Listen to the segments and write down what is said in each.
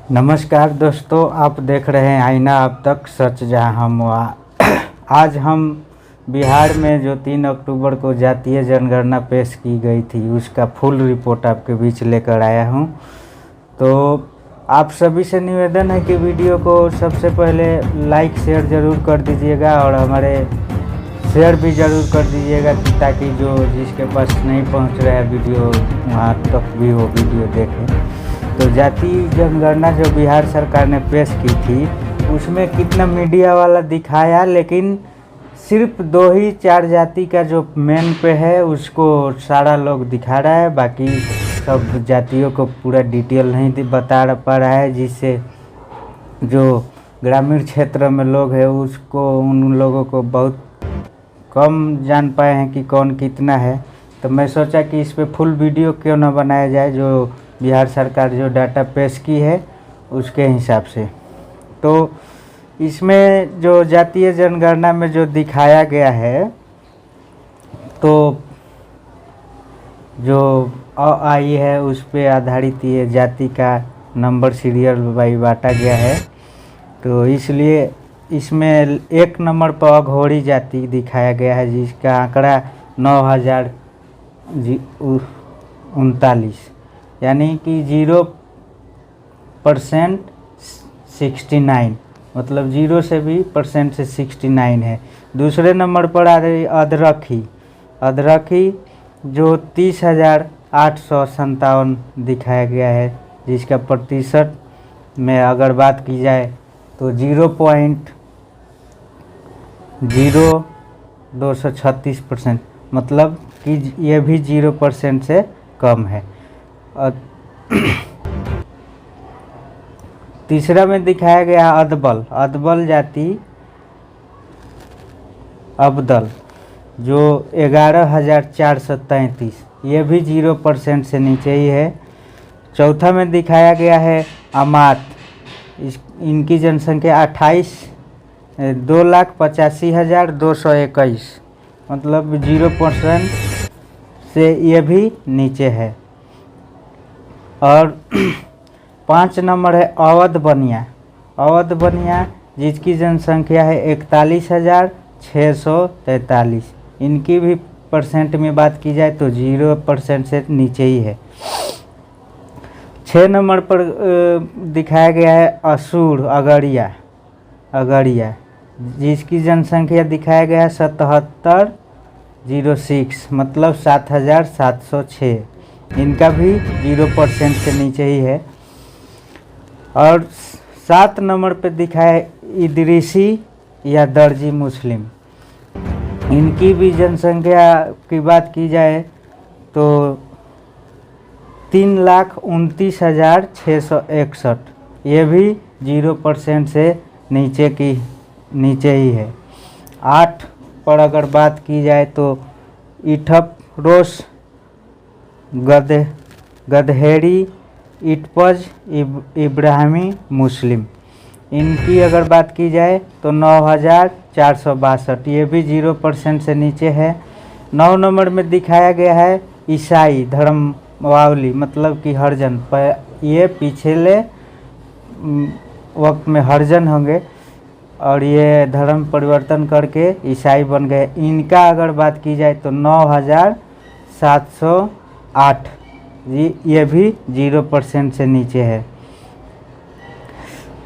नमस्कार दोस्तों, आप देख रहे हैं आईना अब तक सच जहां हम वहाँ। आज हम बिहार में जो 3 अक्टूबर को जातीय जनगणना पेश की गई थी उसका फुल रिपोर्ट आपके बीच लेकर आया हूं। तो आप सभी से निवेदन है कि वीडियो को सबसे पहले लाइक शेयर ज़रूर कर दीजिएगा और हमारे शेयर भी ज़रूर कर दीजिएगा ताकि जो जिसके पास नहीं पहुंच रहा है वीडियो वहाँ तक भी वो वीडियो देखें। तो जातीय जनगणना जो बिहार सरकार ने पेश की थी उसमें कितना मीडिया वाला दिखाया, लेकिन सिर्फ 2 ही 4 जाति का जो मेन पे है उसको सारा लोग दिखा रहा है, बाकी सब जातियों को पूरा डिटेल नहीं बता पा रहा है, जिससे जो ग्रामीण क्षेत्र में लोग हैं उसको उन लोगों को बहुत कम जान पाए हैं कि कौन कितना है। तो मैं सोचा कि इस पे फुल वीडियो क्यों ना बनाया जाए, जो बिहार सरकार जो डाटा पेश की है उसके हिसाब से। तो इसमें जो जातीय जनगणना में जो दिखाया गया है, तो जो आई है उस पे आधारित ये जाति का नंबर सीरियल वाइज बांटा गया है। तो इसलिए इसमें 1 नंबर पर अघोरी जाति दिखाया गया है जिसका आंकड़ा 9039, यानी कि 0% 69, मतलब 0 से भी परसेंट से 69 है। दूसरे नंबर पर आ रही अदरखी जो 30,857 दिखाया गया है, जिसका प्रतिशत में अगर बात की जाए तो 0.0236%, मतलब कि ये भी 0% से कम है। और तीसरा में दिखाया गया अदबल जाति अब्दल जो 11,433, ये भी 0% से नीचे ही है। चौथा में दिखाया गया है अमात, इनकी जनसंख्या 2,85,221, मतलब 0% से ये भी नीचे है। और 5 नंबर है अवध बनिया जिसकी जनसंख्या है 41,643, इनकी भी परसेंट में बात की जाए तो 0% से नीचे ही है। 6 नंबर पर दिखाया गया है असुर अगड़िया जिसकी जनसंख्या दिखाया गया है 7706, मतलब 7,706, इनका भी 0% से नीचे ही है। और 7 नंबर पे दिखाया है इदरीसी या दर्जी मुस्लिम, इनकी भी जनसंख्या की बात की जाए तो 3,29,661, ये भी 0% से नीचे ही है। 8 पर अगर बात की जाए तो इठपरोस गधेड़ी इटपज इब्राहिमी मुस्लिम, इनकी अगर बात की जाए तो 9,462, ये भी 0% से नीचे है। 9 नंबर में दिखाया गया है ईसाई धर्मावलंबी, मतलब कि हरिजन, ये पिछले वक्त में हरिजन होंगे और ये धर्म परिवर्तन करके ईसाई बन गए। इनका अगर बात की जाए तो 9,708, ये भी 0% से नीचे है।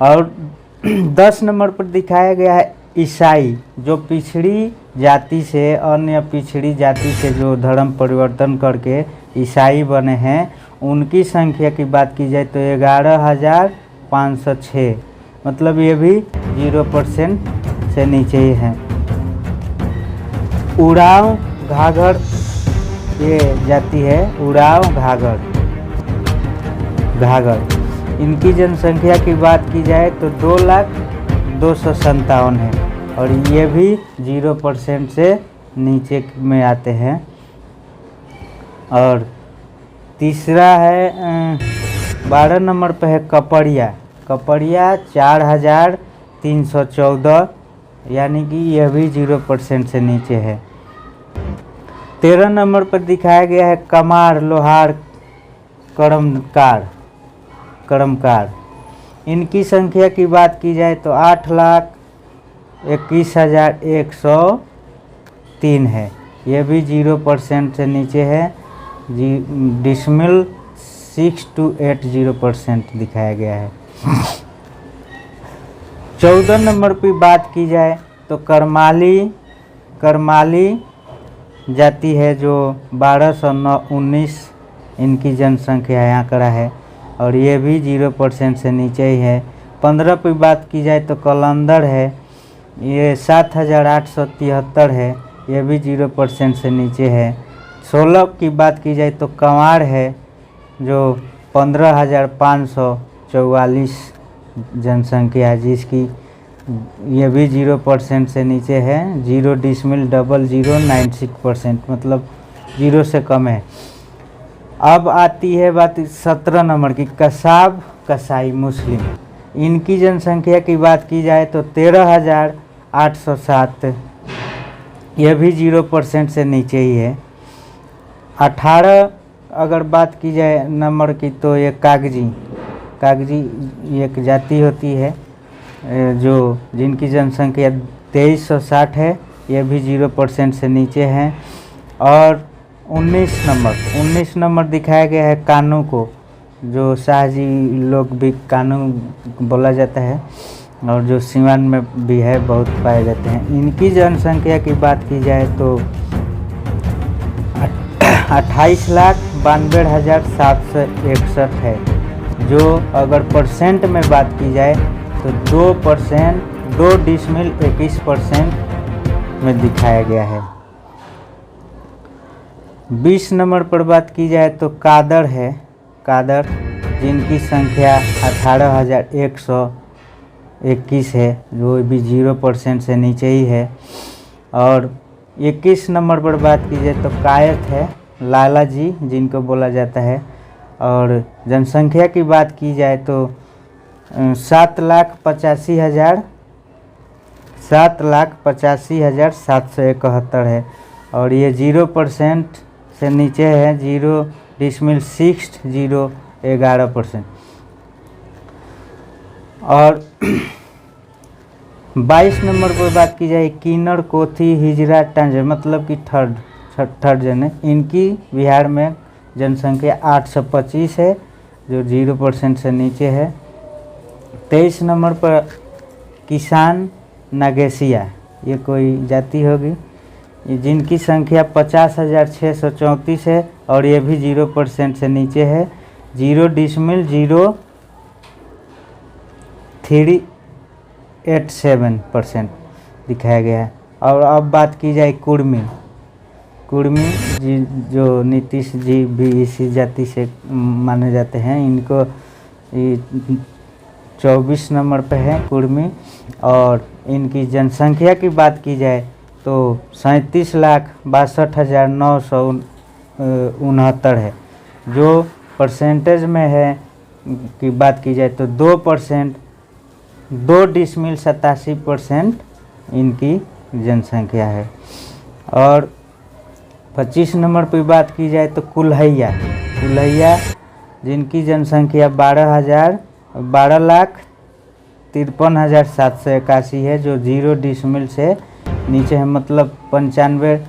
और 10 नंबर पर दिखाया गया है ईसाई, जो पिछड़ी जाति से अन्य पिछड़ी जाति से जो धर्म परिवर्तन करके ईसाई बने हैं, उनकी संख्या की बात की जाए तो 11,506, मतलब ये भी 0% से नीचे ही है। उरांव घाघर ये जाति है, उरांव घाघर, इनकी जनसंख्या की बात की जाए तो 2,02,57 है और ये भी 0% से नीचे में आते हैं। और तीसरा है 12 नंबर पे है कपड़िया 4,314, यानी कि यह भी 0% से नीचे है। 13 नंबर पर दिखाया गया है कमार लोहार कर्मकार, इनकी संख्या की बात की जाए तो 8,21,103 है। ये भी 0% से नीचे है। डिसमिल 6280% दिखाया गया है। 14 नंबर पर बात की जाए तो करमाली जाति है जो 1219 इनकी जनसंख्या है, आंकड़ा है, और ये भी 0% से नीचे ही है। 15 पर बात की जाए तो कलंदर है, ये 7873 है, ये भी 0% से नीचे है। 16 की बात की जाए तो कंवार है जो 15,544 जनसंख्या है, जिसकी ये भी 0% से नीचे है। 0.0096%, मतलब 0 से कम है। अब आती है बात 17 नंबर की, कसाब कसाई मुस्लिम। इनकी जनसंख्या की बात की जाए तो 13,807, यह भी 0% से नीचे ही है। 18 अगर बात की जाए नंबर की तो ये कागजी एक जाति होती है जो जिनकी जनसंख्या 2360 है, यह भी 0% से नीचे है। और 19 नंबर दिखाया गया है कानू को, जो शाहजी लोग भी कानू बोला जाता है, और जो सिवान में भी है, बहुत पाए जाते हैं। इनकी जनसंख्या की बात की जाए तो 28,92,761 है, जो अगर परसेंट में बात की जाए तो 2%, 2.21% में दिखाया गया है। 20 नंबर पर बात की जाए तो कादर है, जिनकी संख्या 18,121 है, जो भी 0% से नीचे ही है। और 21 नंबर पर बात की जाए तो कायत है, लाला जी जिनको बोला जाता है, और जनसंख्या की बात की जाए तो 7,85,771 है, और ये 0% से नीचे है, 0.6011%। और 22 नंबर पर बात की जाए किन्नर कोथी हिजरा टांजर, मतलब कि थर्ड जन है। इनकी बिहार में जनसंख्या 825 है, जो 0% से नीचे है। 23 नंबर पर किसान नागेशिया, ये कोई जाति होगी, जिनकी संख्या 50,634 है, और ये भी 0% से नीचे है। 0.0387% दिखाया गया है। और अब बात की जाए कुर्मी जी, जो नीतीश जी भी इसी जाति से माने जाते हैं। इनको 24 नंबर पे है कुर्मी, और इनकी जनसंख्या की बात की जाए तो 37,62,969 है, जो परसेंटेज में है की बात की जाए तो 2%, 2.87% इनकी जनसंख्या है। और 25 नंबर पर बात की जाए तो कुल्हैया, जिनकी जनसंख्या 12,53,781 है, जो 0 डिसमिल से नीचे है, मतलब 95,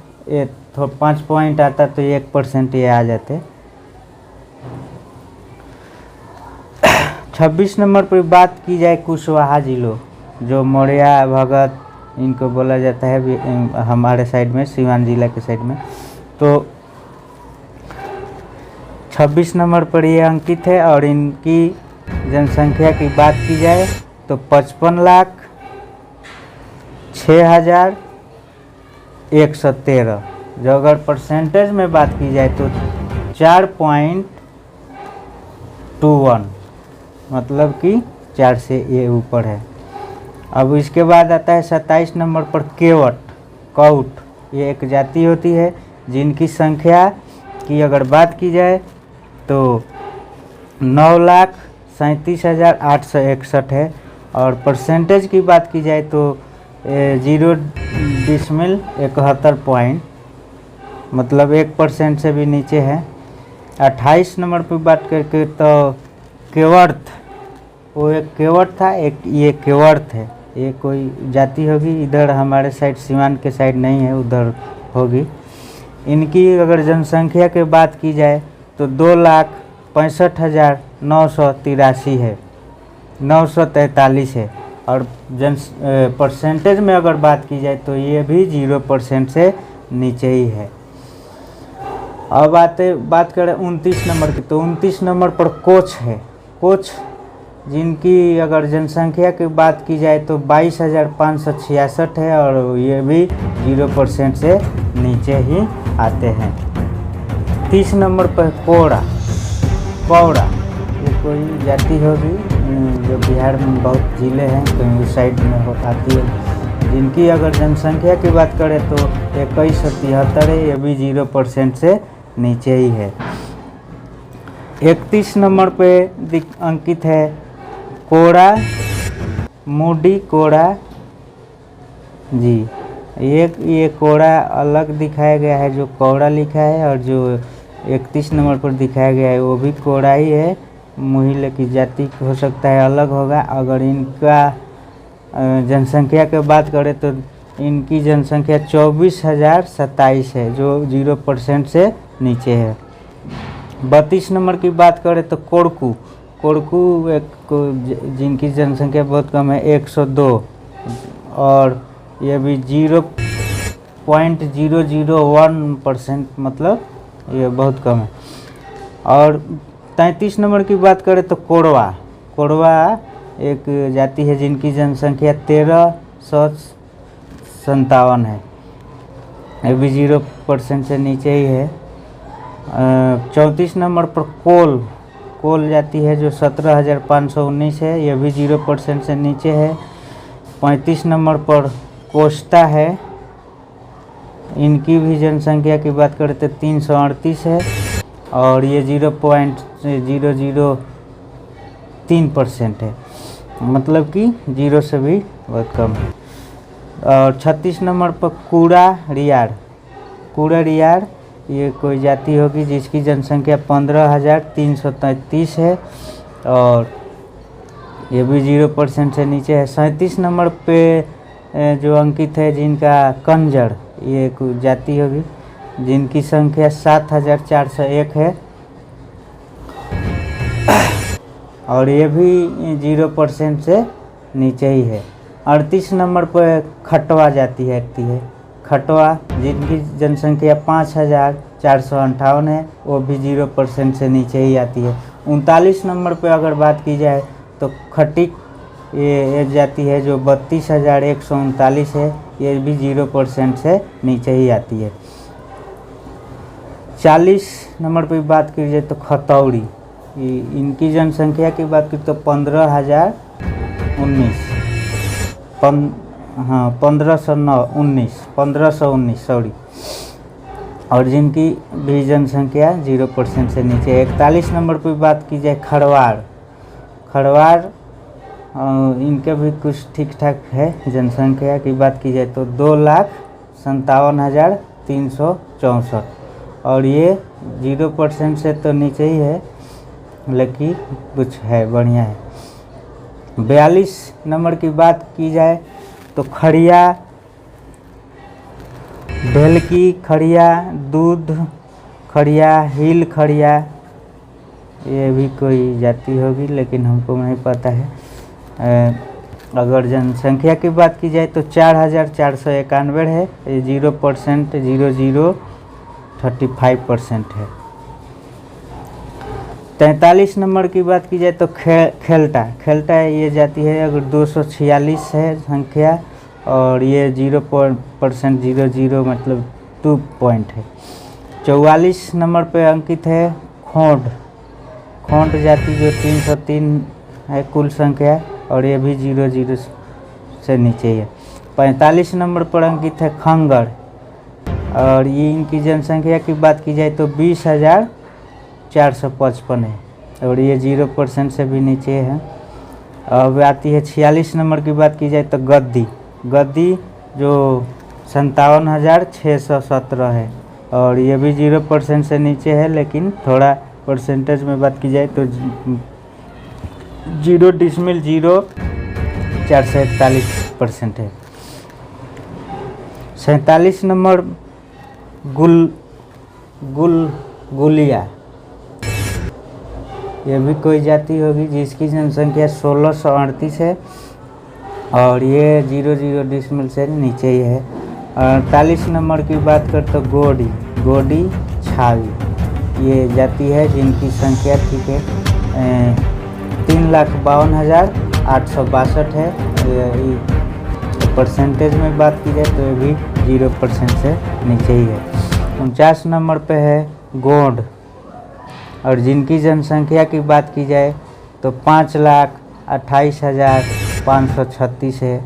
5 पॉइंट आता तो 1% ये आ जाते। 26 नंबर पर बात की जाए कुशवाहा जिलों, जो मौर्या भगत इनको बोला जाता है हमारे साइड में, सिवान जिला के साइड में। तो 26 नंबर पर ये अंकित है, और इनकी जनसंख्या की बात की जाए तो 55,06,113, जो अगर परसेंटेज में बात की जाए तो 4.21, मतलब कि 4 से ये ऊपर है। अब इसके बाद आता है 27 नंबर पर कौट, ये एक जाति होती है, जिनकी संख्या की अगर बात की जाए तो 9,37,861 है, और परसेंटेज की बात की जाए तो 0.71%, मतलब 1% से भी नीचे है। 28 नंबर पर बात करके तो केवर्थ वो एक केवट था, एक ये केवट थे। ये कोई जाति होगी, इधर हमारे साइड सीवान के साइड नहीं है, उधर होगी। इनकी अगर जनसंख्या की बात की जाए तो 2,65,983 है, 943 है। और परसेंटेज में अगर बात की जाए तो ये भी 0% से नीचे ही है। अब बात करें 29 नंबर की, तो 29 नंबर पर कोच है। कोच जिनकी अगर जनसंख्या की बात की जाए तो 22,566 है, और ये भी 0% से नीचे ही आते हैं। 30 नंबर पर कौड़ा, ये कोई जाति होगी जो बिहार में बहुत जिले हैं, कहीं उस साइड में आती है। जिनकी अगर जनसंख्या की बात करें तो 2173 है, ये भी 0% से नीचे ही है। 31 नंबर पे अंकित है कोड़ा, मूडी कोड़ा जी। ये कोड़ा अलग दिखाया गया है, जो कौड़ा लिखा है, और जो 31 नंबर पर दिखाया गया है वो भी कोड़ा ही है। मोहिले की जाति हो सकता है अलग होगा। अगर इनका जनसंख्या की बात करें तो इनकी जनसंख्या 24,027 है, जो 0% से नीचे है। 32 नंबर की बात करें तो कोड़कू एक जिनकी जनसंख्या बहुत कम है, 102, और ये भी 0.001%, मतलब ये बहुत कम है। और 33 नंबर की बात करें तो कोड़वा एक जाति है जिनकी जनसंख्या 1357 है, ये भी 0% से नीचे ही है। 34 नंबर पर कोल जाति है जो 17,519 है, यह भी 0% से नीचे है। 35 नंबर पर कोस्टा है, इनकी भी जनसंख्या की बात करें तो 338 है, और ये 0.003% है, मतलब कि 0 से भी बहुत कम है। और 36 नंबर पर कूड़ा रियाड़ ये कोई जाति होगी जिसकी जनसंख्या 15,333 है, और ये भी 0% से नीचे है। 37 नंबर पे जो अंकित है जिनका कंजड़, ये कोई जाति होगी जिनकी संख्या 7,401 है, और ये भी 0% से नीचे ही है। 38 नंबर पर खटवा जाति आती है, खटवा जिनकी जनसंख्या 5,458 है, वो भी 0% से नीचे ही आती है। 39 नंबर पे अगर बात की जाए तो खटिक ये जाति है जो 32,139 है, ये भी 0% से नीचे ही आती है। 40 नंबर पे बात की जाए तो खतौड़ी, इनकी जनसंख्या की बात की तो 1519 सॉरी, और जिनकी भी जनसंख्या 0% से नीचे है। 41 नंबर पर बात की जाए खड़वाड़, इनके भी कुछ ठीक ठाक है। जनसंख्या की बात की जाए तो 2,57,364, और ये 0% से तो नीचे ही है, लेकिन कुछ है, बढ़िया है। 42 नंबर की बात की जाए तो खड़िया, ढेलकी खड़िया, दूध खड़िया, हिल खड़िया, ये भी कोई जाति होगी लेकिन हमको नहीं पता है। अगर जनसंख्या की बात की जाए तो 4,491 है, ये 0% 0.035% है। 43 नंबर की बात की जाए तो खेलटा ये जाति है, अगर 246 है संख्या, और ये 0% 00 मतलब 2 पॉइंट है। 44 नंबर पे अंकित है खोंड जाति जो 303 है कुल संख्या, और ये भी 00 से नीचे है। 45 नंबर पर अंकित है खंगड़, और ये इनकी जनसंख्या की बात की जाए तो 20,455 है, और ये 0% से भी नीचे है। अब आती है 46 नंबर की बात की जाए तो गद्दी जो 57,617 है, और ये भी 0% से नीचे है, लेकिन थोड़ा परसेंटेज में बात की जाए तो 0.0441% है। 47 नंबर गुलिया, ये भी कोई जाति होगी जिसकी जनसंख्या 1638 है और ये 00 डिसमिल से नीचे ही है। 48 नंबर की बात करें तो गोडी छावी, ये जाति है जिनकी संख्या ठीक है 3,52,862 है। परसेंटेज में बात की जाए तो ये भी 0% से नीचे ही है। 49 नंबर पे है गोंड और जिनकी जनसंख्या की बात की जाए तो 5,28,536 है।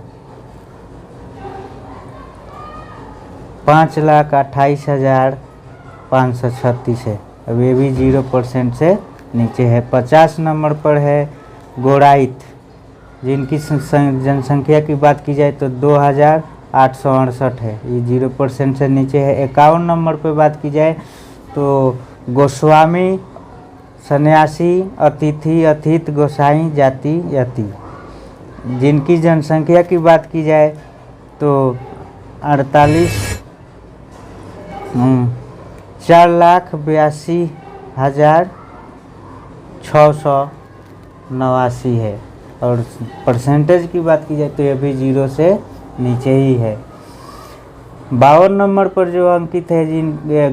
5,28,536 है। अब ये भी 0% से नीचे है। 50 नंबर पर है गोराइत, जिनकी जनसंख्या की बात की जाए तो 2,868 है, ये 0% से नीचे है। 51 नंबर पर बात की जाए तो गोस्वामी, सन्यासी, अतिथि, अथित, गोसाई, जाति, यति, जिनकी जनसंख्या की बात की जाए तो 4,82,689 है और परसेंटेज की बात की जाए तो ये भी 0 से नीचे ही है। 52 नंबर पर जो अंकित है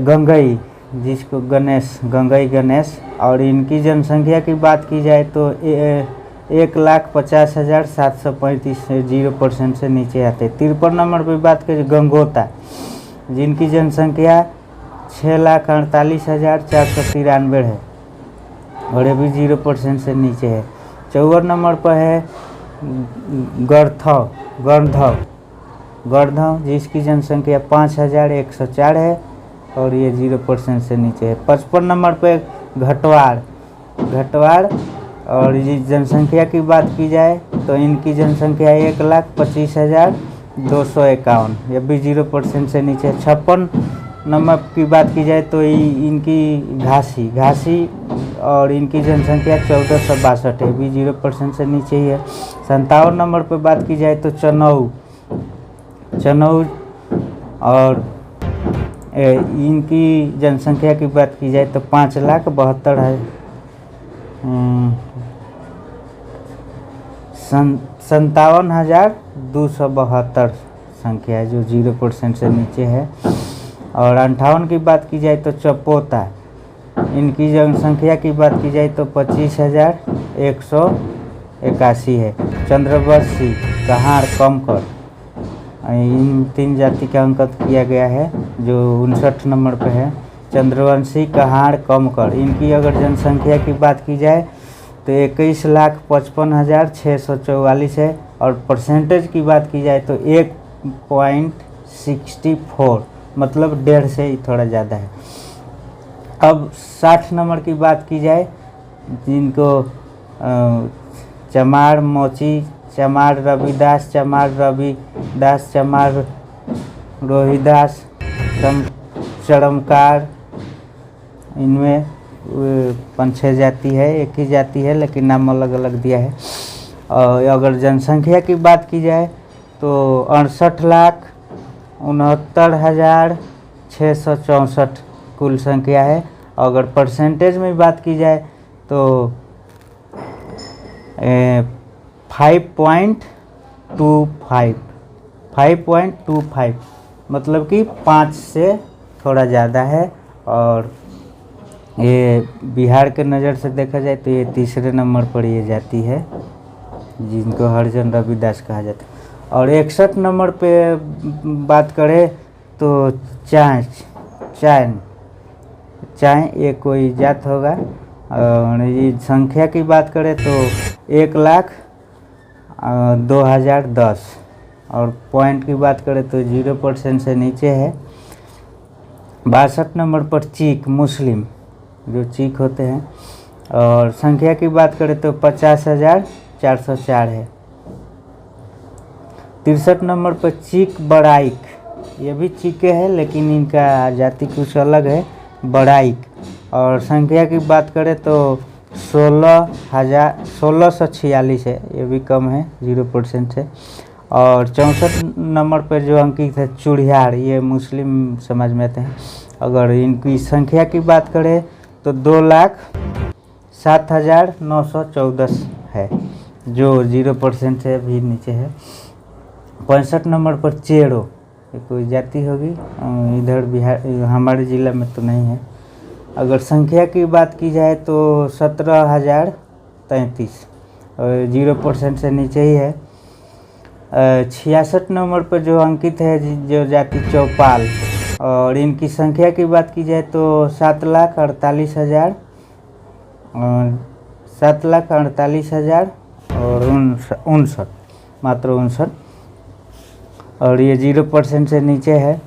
गंगई, जिसको गंगई गणेश, और इनकी जनसंख्या की बात की जाए तो 1,50,735 से 0% से नीचे आते। 53 नंबर पर बात करें गंगोता, जिनकी जनसंख्या 6,48,493 है और ये भी 0% से नीचे है। 54 नंबर पर है गढ़धव, जिसकी जनसंख्या 5,104 है और ये 0% से नीचे है। 55 नंबर पे घटवाड़ और ये जनसंख्या की बात की जाए तो इनकी जनसंख्या 1,25,251, ये भी 0% से नीचे है। 56 नंबर की बात की जाए तो इनकी घासी और इनकी जनसंख्या 1,462 है, भी 0% से नीचे ही है। 57 नंबर पर बात की जाए तो चनऊ और इनकी जनसंख्या की बात की जाए तो 5,72,000 है। 57,272 संख्या है जो 0% से नीचे है। और 58 की बात की जाए तो चपोता, इनकी जनसंख्या की बात की जाए तो 25,181 है। चंद्रवंशी, कहार, कमकर, इन 3 जाति का अंकन किया गया है जो 59 नंबर पे है। चंद्रवंशी, कहार, कमकर, इनकी अगर जनसंख्या की बात की जाए तो 21,55,644 है और परसेंटेज की बात की जाए तो 1.64, मतलब 1.5 से ही थोड़ा ज़्यादा है। अब 60 नंबर की बात की जाए, जिनको चमार मोची, चमार रविदास, चमार रोहिदास, चरमकार, इनमें 5-6 जाति है, एक ही जाति है लेकिन नाम अलग अलग दिया है। और अगर जनसंख्या की बात की जाए तो 68,69,664 कुल संख्या है। अगर परसेंटेज में बात की जाए तो 5.25, मतलब कि 5 से थोड़ा ज़्यादा है। और ये बिहार के नज़र से देखा जाए तो ये 3रे नंबर पर ये जाति है जिनको हरिजन रविदास कहा जाता है। और 61 नंबर पे बात करें तो चाय ये कोई जात होगा। और ये संख्या की बात करें तो 1,02,010 और पॉइंट की बात करें तो 0% से नीचे है। 62 नंबर पर चीक, मुस्लिम जो चीक होते हैं, और संख्या की बात करें तो 50,404 है। 63 नंबर पर चीक बड़ाइक, ये भी चीके हैं लेकिन इनका जाति कुछ अलग है, बड़ाइक, और संख्या की बात करें तो 1646 है, ये भी कम है 0% से। और 64 नंबर पर जो अंकित है चूड़ियार, ये मुस्लिम समाज में आते हैं। अगर इनकी संख्या की बात करें तो 2,07,914 है, जो 0% से भी नीचे है। 65 नंबर पर चेरो, ये कोई जाति होगी, इधर बिहार हमारे ज़िला में तो नहीं है। अगर संख्या की बात की जाए तो 17,033, और 0% से नीचे ही है। 66 नंबर पर जो अंकित है जो जाति चौपाल, और इनकी संख्या की बात की जाए तो 7,48,000 और 59, मात्र 59, और ये 0% से नीचे है।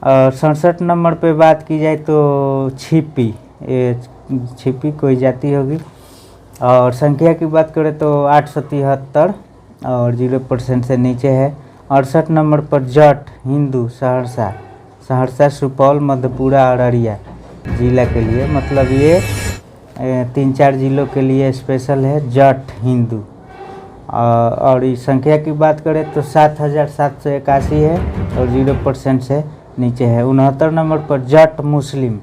और 67 नंबर पे बात की जाए तो छिपी, ये छिपी कोई जाति होगी, और संख्या की बात करें तो 873 और 0% से नीचे है। 68 नंबर पर जट हिंदू सहरसा सुपौल मधेपुरा अररिया जिला के लिए, मतलब ये 3-4 जिलों के लिए स्पेशल है जट हिंदू। और इस संख्या की बात करें तो 7,781 है और 0% से नीचे है। 69 नंबर पर जट मुस्लिम,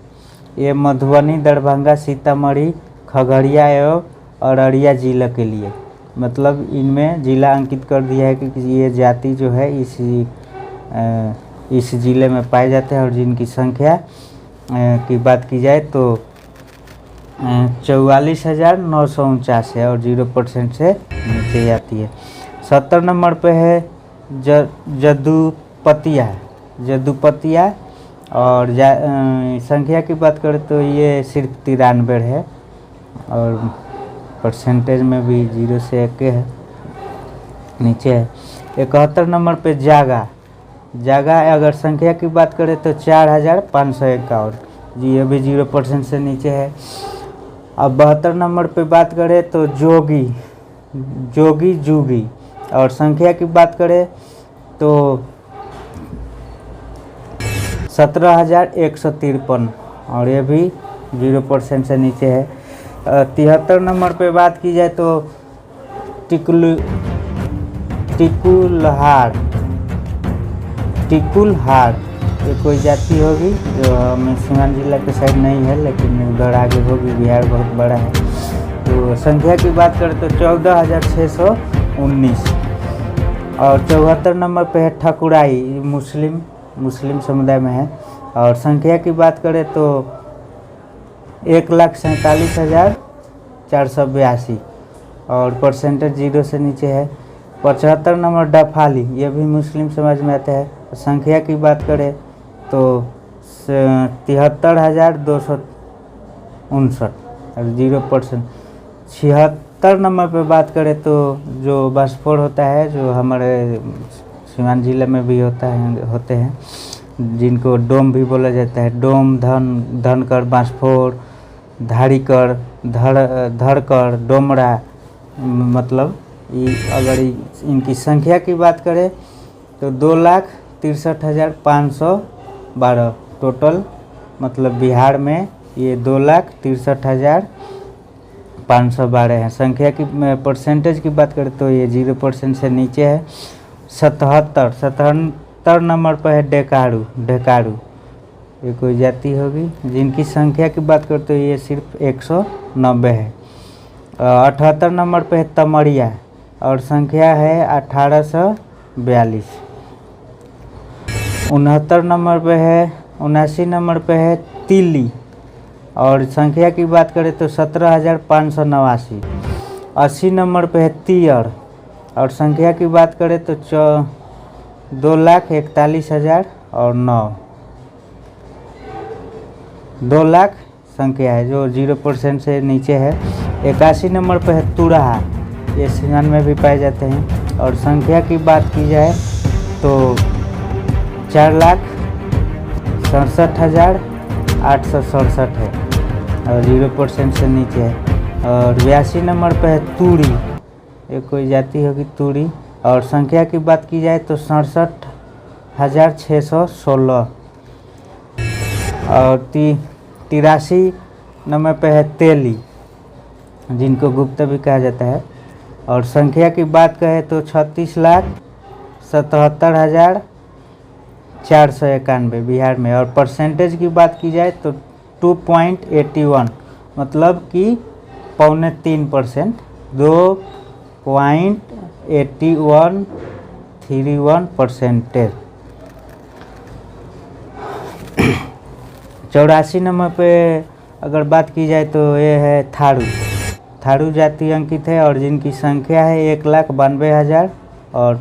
ये मधुबनी दरभंगा सीतामढ़ी खगड़िया एवं अररिया जिला के लिए, मतलब इनमें जिला अंकित कर दिया है कि ये जाति जो है इस ज़िले में पाए जाते हैं। और जिनकी संख्या की बात की जाए तो 44,949 है और 0% से नीचे जाती है। 70 नंबर पे है जदुपतिया और संख्या की बात करें तो ये सिर्फ 93 है और परसेंटेज में भी 0 से 1 है, नीचे है। 71 नंबर पे जागा, अगर संख्या की बात करें तो 4,551 जी, ये भी 0% से नीचे है। अब 72 नंबर पे बात करें तो जुगी, और संख्या की बात करें तो 17,153 और ये भी 0% से नीचे है। 73 नंबर पे बात की जाए तो टिकुलहार, ये कोई जाति होगी जो हमें सीवान जिला के साइड नहीं है, लेकिन उधर आगे होगी, बिहार बहुत बड़ा है। तो संख्या की बात करें तो 14,619। और 74 नंबर पे है ठकुराई, मुस्लिम समुदाय में है, और संख्या की बात करें तो 1,47,482 और परसेंटेज 0 से नीचे है। 75 नंबर डफाली, ये भी मुस्लिम समाज में आते हैं। संख्या की बात करें तो 73,259 और 0%। 76 नंबर पे बात करें तो जो बास्फोर होता है, जो हमारे सीवान जिले में भी होते हैं, जिनको डोम भी बोला जाता है। डोम, धनकर, बास्फोर, धारीकर, धड़कर, डोमरा, मतलब अगर इनकी संख्या की बात करें तो 2,63,512 टोटल, मतलब बिहार में ये 2,63,512 हैं। संख्या की परसेंटेज की बात करें तो ये 0% से नीचे है। 77 नंबर पर है ढेकारू, ये कोई जाति होगी, जिनकी संख्या की बात करें तो ये सिर्फ 190 है। 78 नंबर पे है तमरिया और संख्या है 1842। 79 नंबर पे है तिली और संख्या की बात करें तो 17,589। 80 नंबर पे है तियर और संख्या की बात करें तो 2,41,000 और 9, 2 लाख संख्या है जो 0% से नीचे है। 81 नंबर पर है तुरहा, ये सीवान में भी पाए जाते हैं और संख्या की बात की जाए तो 4,67,867 है और 0% से नीचे है। और 82 नंबर पर है तूड़ी, ये कोई जाति होगी तूड़ी, और संख्या की बात की जाए तो 67,616। और 83 नंबर पे है तेली जिनको गुप्त भी कहा जाता है। और संख्या की बात करें तो 36,77,491 बिहार में। और परसेंटेज की बात की जाए तो 2.81 मतलब कि 3.5%, 2.8131 84 नंबर पे अगर बात की जाए तो ये है थारू जाति अंकित है और जिनकी संख्या है 1,92,050 और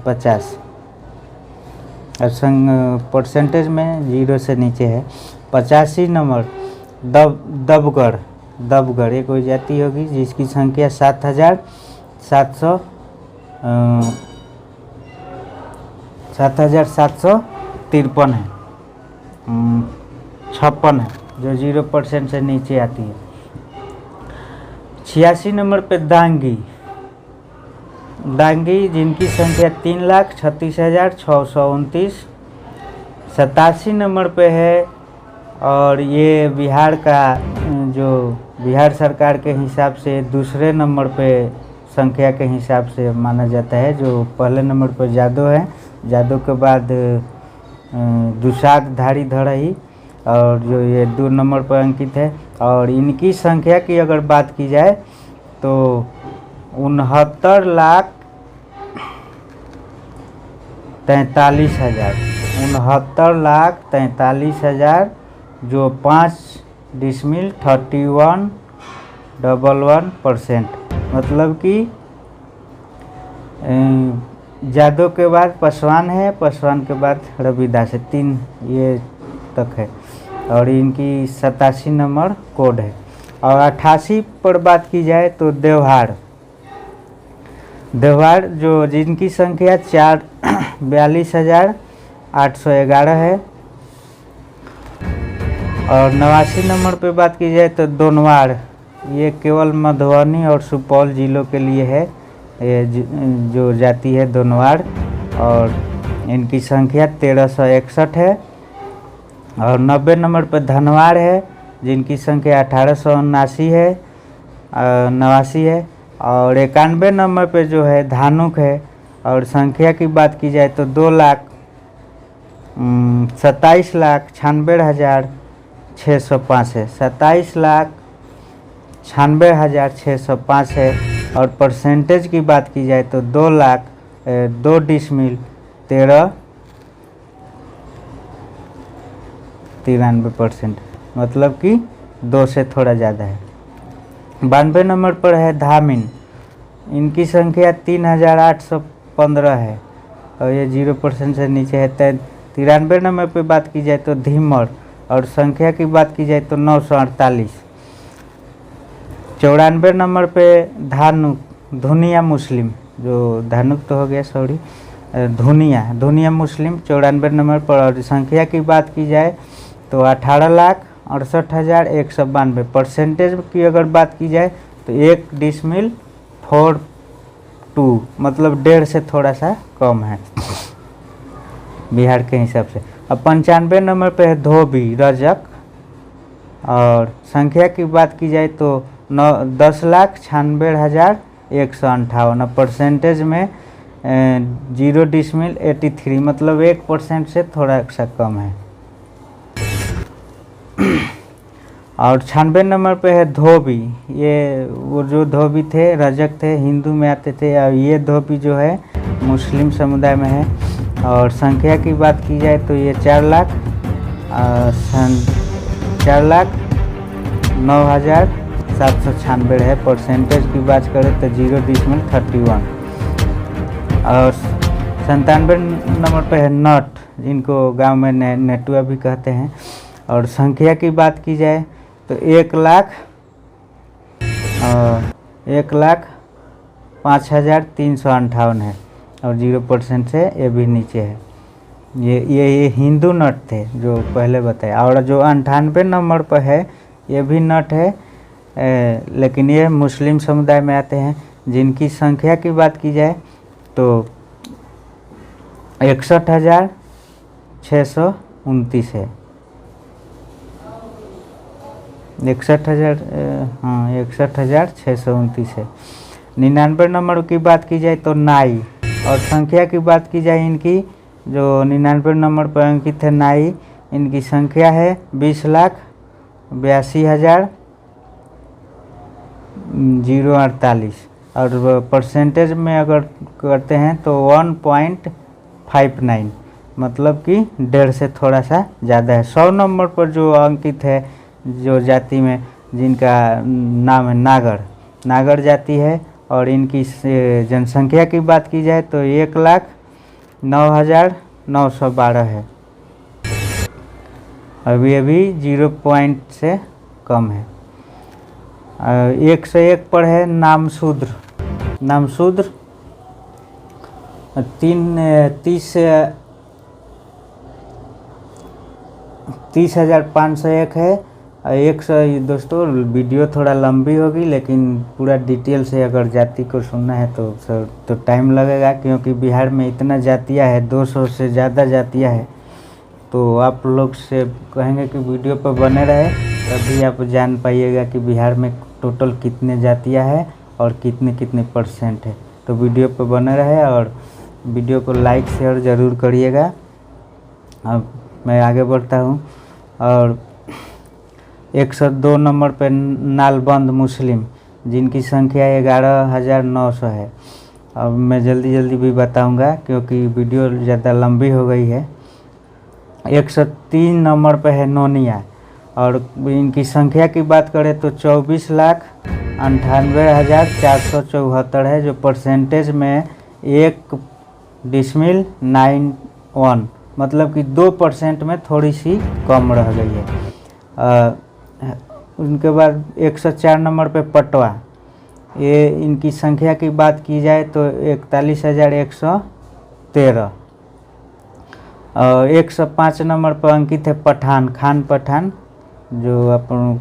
परसेंटेज में 0 से नीचे है। 85 नंबर दबगढ़ एक कोई जाति होगी जिसकी संख्या 7,753 है, 56 है, जो 0% से नीचे आती है। 86 नंबर पे दांगी जिनकी संख्या 3,36,629। 87 नंबर पे है और ये बिहार का जो बिहार सरकार के हिसाब से दूसरे नंबर पे संख्या के हिसाब से माना जाता है। जो पहले नंबर पर जादव है, जादव के बाद दुसाध धारी धड़ही और जो ये 2 नंबर पर अंकित है। और इनकी संख्या की अगर बात की जाए तो 69,43,000 जो 5.3111% मतलब कि जादव के बाद पासवान है, पासवान के बाद रविदास है, 3 ये तक है। और इनकी 87 नंबर कोड है। और 88 पर बात की जाए तो देवहार जो जिनकी संख्या 42,811 है। और 89 नंबर पे बात की जाए तो दोनवाड़, ये केवल मधुबनी और सुपौल जिलों के लिए है, ये जो जाति है दोनवाड़ और इनकी संख्या 1361 है। और 90 नंबर पर धनवाड़ है जिनकी संख्या 1879 है, 89 है। और 91 नंबर पे जो है धानुक है और संख्या की बात की जाए तो 2,27,96,605 है, 27,96,605 है। और परसेंटेज की बात की जाए तो 2,93% मतलब कि 2 से थोड़ा ज़्यादा है। 92 नंबर पर है धामिन, इनकी संख्या 3,815 है और ये 0% से नीचे है। 93 नंबर पे बात की जाए तो धीमर और संख्या की बात की जाए तो 948। 94 नंबर पे धुनिया मुस्लिम, जो धानुक तो हो गया सॉरी, धुनिया मुस्लिम 94 नंबर पर। और संख्या की बात की जाए तो 18,68,192। परसेंटेज की अगर बात की जाए तो 1.42 मतलब 1.5 से थोड़ा सा कम है बिहार के हिसाब से। अब 95 नंबर पे है धोबी रजक और संख्या की बात की जाए तो 10,96,158। परसेंटेज में 0.83 मतलब 1% से थोड़ा सा कम है। और 96 नंबर पे है धोबी, ये वो जो धोबी थे रजक थे, हिंदू में आते थे, और ये धोबी जो है मुस्लिम समुदाय में है। और संख्या की बात की जाए तो ये 4,09,796 है। परसेंटेज की बात करें तो 0.31। और 97 नंबर पे है नट, जिनको गांव में नेटुआ भी कहते हैं। और संख्या की बात की जाए तो 1,05,358 है और 0% से ये भी नीचे है। ये हिंदू नट थे जो पहले बताया। और जो 98 नंबर पर है ये भी नट है, लेकिन ये मुस्लिम समुदाय में आते हैं। जिनकी संख्या की बात की जाए तो 61,629 है। 61,000, हाँ 61,629 है। 99 नंबर की बात की जाए तो नाई, और संख्या की बात की जाए इनकी, जो 99 नंबर पर अंकित है नाई, इनकी संख्या है 20,82,048, और परसेंटेज में अगर करते हैं तो 1.59, मतलब कि 1.5 से थोड़ा सा ज़्यादा है। 100 नंबर पर जो अंकित है, जो जाति में जिनका नाम है नागर जाति है, और इनकी जनसंख्या की बात की जाए तो 1,09,912 है। अभी 0 पॉइंट से कम है। 101 पर है नामशूद्र 30,501 है। 100, दोस्तों वीडियो थोड़ा लंबी होगी, लेकिन पूरा डिटेल से अगर जाति को सुनना है तो टाइम लगेगा, क्योंकि बिहार में इतना जातियाँ है, 200 से ज़्यादा जातियाँ है। तो आप लोग से कहेंगे कि वीडियो पर बने रहे, तभी आप जान पाइएगा कि बिहार में टोटल कितने जातियाँ हैं और कितने परसेंट है। तो वीडियो पर बने रहे और वीडियो को लाइक शेयर ज़रूर करिएगा। अब मैं आगे बढ़ता हूँ। और 102 नंबर पर नालबंद मुस्लिम, जिनकी संख्या 11,900 है। अब मैं जल्दी भी बताऊंगा, क्योंकि वीडियो ज़्यादा लंबी हो गई है। 103 नंबर पर है नोनिया, और इनकी संख्या की बात करें तो 24,98,474 है, जो परसेंटेज में 1.91, मतलब कि 2% में थोड़ी सी कम रह गई है। उनके बाद 104 नंबर पे पटवा, ये इनकी संख्या की बात की जाए तो 41,113। 105 नंबर पर अंकित है खान पठान, जो अपन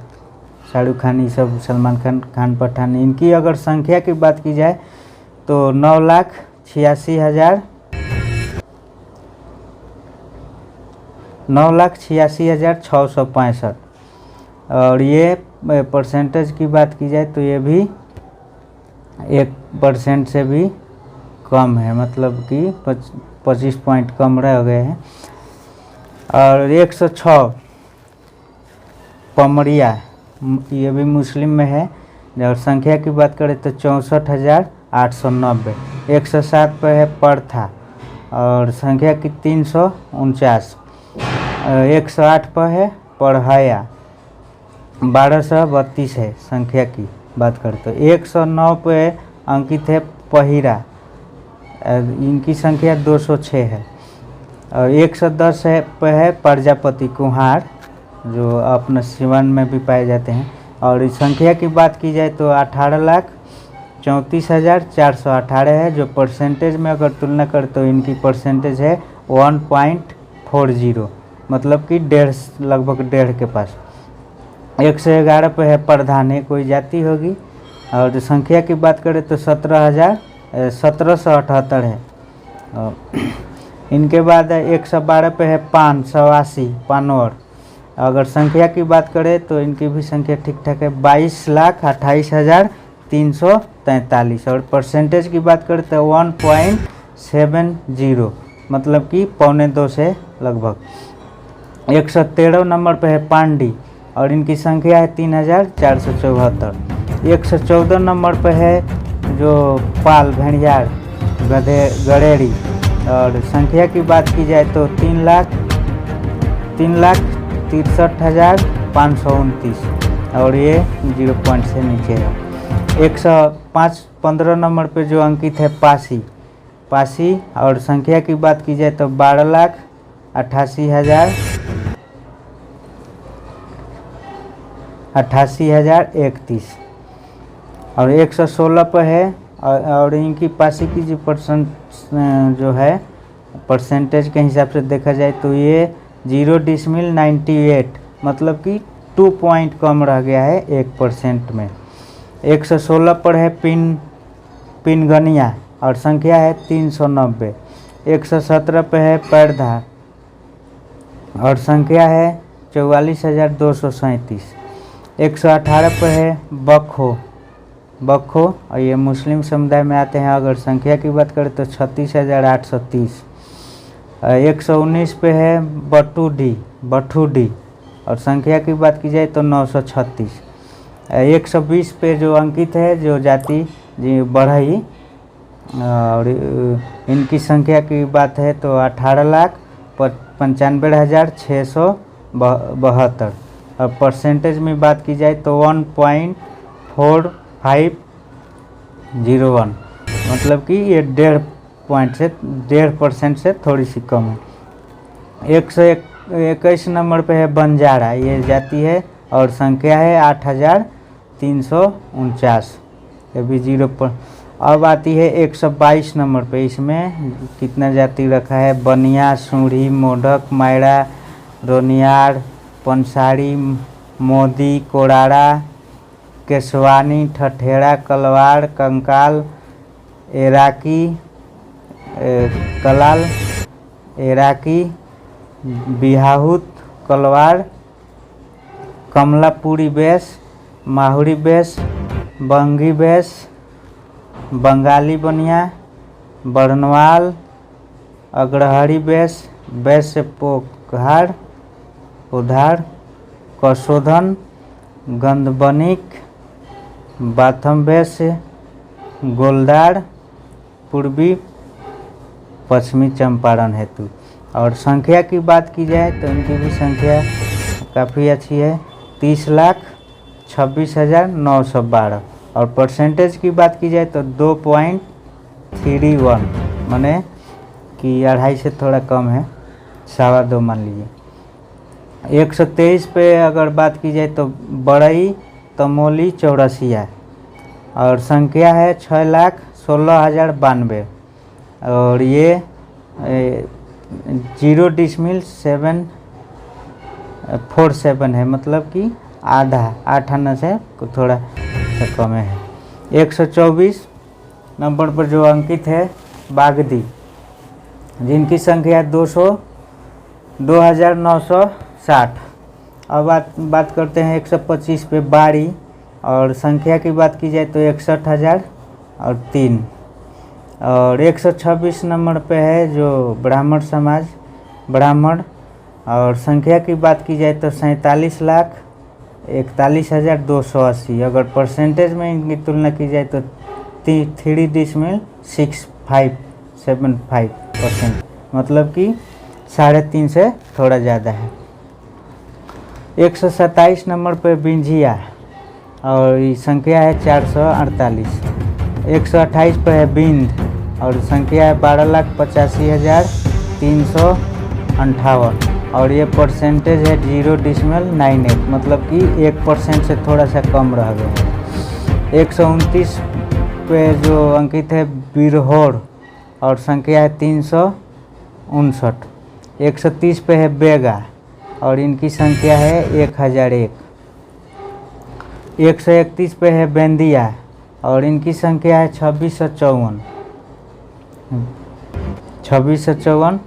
शाहरुख खान, ये सब सलमान खान पठान, इनकी अगर संख्या की बात की जाए तो 9,86,665। और ये परसेंटेज की बात की जाए तो ये भी 1% से भी कम है, मतलब कि 25 पॉइंट कम रह गए हैं। और 106 पमरिया, ये भी मुस्लिम में है, और संख्या की बात करें तो 64,890। 107 पर है परथा, और संख्या की 349। 108 पर है पढ़ाया, 1232 है संख्या की बात करें तो। 109 पे अंकित है पहिरा, इनकी संख्या 206 है। और 110 पे है प्रजापति कुम्हार, जो अपने सिवान में भी पाए जाते हैं। और इस संख्या की बात की जाए तो 18,34,418 है, जो परसेंटेज में अगर तुलना करें तो इनकी परसेंटेज है 1.40, मतलब कि 1.5, लगभग 1.5 के पास। 111 पे है प्रधान, है कोई जाति होगी। और जो संख्या की बात करें तो 17,78 है। इनके बाद 112 पे है सवासी पानौर, अगर संख्या की बात करें तो इनकी भी संख्या ठीक ठाक है, 22,28,343। और परसेंटेज की बात करें तो 1.70, मतलब कि 1.25 से लगभग। 113 नंबर पे है पांडी, और इनकी संख्या है 3,474। 114 नंबर पे है जो पाल भेड़ियार गड़ेरी, और संख्या की बात की जाए तो 3,63,529, और ये 0 पॉइंट से नीचे है। 115 नंबर पे जो अंकित है पासी, और संख्या की बात की जाए तो 12,88,031। और 116 पर है, और इनकी पासी की जो जो है परसेंटेज के हिसाब से देखा जाए तो ये 0.98, मतलब कि 2 पॉइंट कम रह गया है 1% में। 116 पर है पिनगनिया, और संख्या है 390। 117 पे है पैरधा, और संख्या है 44,237। 118 पे है बखो। बखो और ये मुस्लिम समुदाय में आते हैं। अगर संख्या की बात करें तो 36,830। 119 पे है बटुडी। बठुडी और संख्या की बात की जाए तो 936। 120 पे जो अंकित है जो जाति जी बढ़ई और इनकी संख्या की बात है तो 18,95,672। और परसेंटेज में बात की जाए तो 1.4501, मतलब कि ये 1.5% से थोड़ी सी कम है। 121 नंबर पे है बंजारा, ये जाति है और संख्या है 8,349, ये भी 0 पर। अब आती है 122 नंबर पे, इसमें कितना जाति रखा है बनिया, सूढ़ी, मोडक, मायरा, रोनियार, पंसारी, मोदी, कोराड़ा, केसवानी, ठठेड़ा, कलवाड़, कंकाल, एराकी, Kalal, एराकी, बिहाहुत, कलवाड़, Kamalapuri base, Mahuri base, बंगी base, Bengali बनिया, बरनवाल, अग्रहरी बेस, वैश्य पोकहार, उधार, कशोधन, गंधबनिक, बाथम वैश्य, गोलदार, पूर्वी पश्चिमी चंपारण हेतु। और संख्या की बात की जाए तो इनकी भी संख्या काफ़ी अच्छी है, 30,26,912। और परसेंटेज की बात की जाए तो 2.31, माने कि 2.5 से थोड़ा कम है, 2.25 मान लीजिए। 123 पे अगर बात की जाए तो बड़ई, तमोली, चौरसिया और संख्या है 6,16,092। और ये 0 डिसमिल 747 है, मतलब कि आधा 8 आना से थोड़ा सा कम है। 124 नंबर पर जो अंकित है बागदी, जिनकी संख्या 2,960। अब बात करते हैं 125 पे बाड़ी, और संख्या की बात की जाए तो 61,003। और 126 नंबर पे है जो ब्राह्मण समाज, ब्राह्मण, और संख्या की बात की जाए तो 47,41,280। अगर परसेंटेज में इनकी तुलना की जाए तो 3.6575%, मतलब कि 3.5 से थोड़ा ज़्यादा है। 127 नंबर पे बिंझिया और संख्या है 448। 128 पे है बिंद और संख्या है 12,85,358 और ये परसेंटेज है 0.98, मतलब कि 1% से थोड़ा सा कम रह गया है। 129 पे जो अंकित है बिरहोर और संख्या है 359। 130 पे है बेगा और इनकी संख्या है 1001। 131 पे है बेंदिया और इनकी संख्या है 2654। 2654।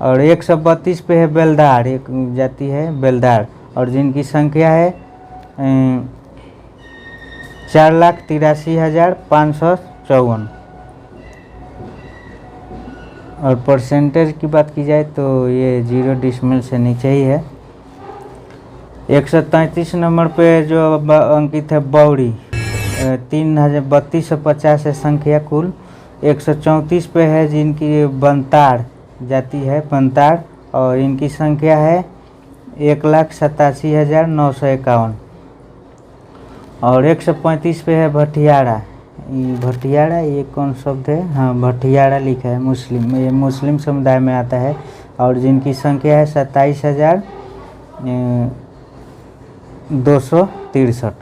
और 132 पे है बेलदार, एक जाति है बेलदार और जिनकी संख्या है 4,83,554। और परसेंटेज की बात की जाए तो ये 0 डिसमिल से नीचे ही है। 133 नंबर पे जो अंकित है बौड़ी, 3,3250 है संख्या कुल। 134 पे है जिनकी बनताड़ जाति है, बनताड़, और इनकी संख्या है 1,87,951। और 135 पे है भटियारा। भटियारा ये कौन शब्द है? हाँ, भटियारा लिखा है, मुस्लिम, ये मुस्लिम समुदाय में आता है और जिनकी संख्या है 27,263।